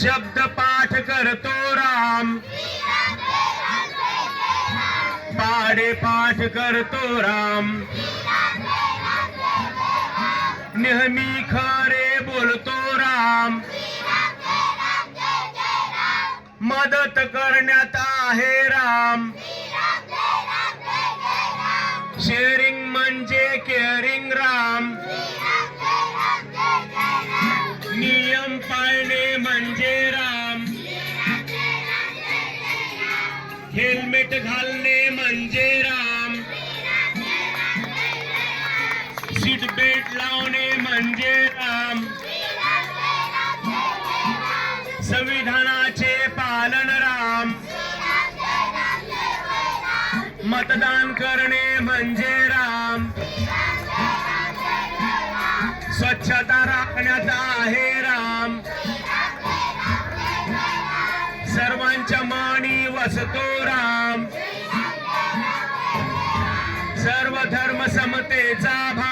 शब्द पाठ करतो राम, पाढे पाठ करतो राम, नेहमी खरे बोलतो राम, मदत करण्यात आहे राम, शेअरिंग म्हणजे केअरिंग राम, नियम पाळणे म्हणजे राम, हेल्मेट घालणे म्हणजे राम, सीट बेल्ट लावणे म्हणजे राम, संविधानाचे पालन राम, मतदान करणे म्हणजे राम, स्वच्छता राखण्यात आहे राम, सर्वांच्या मनी वसतो राम,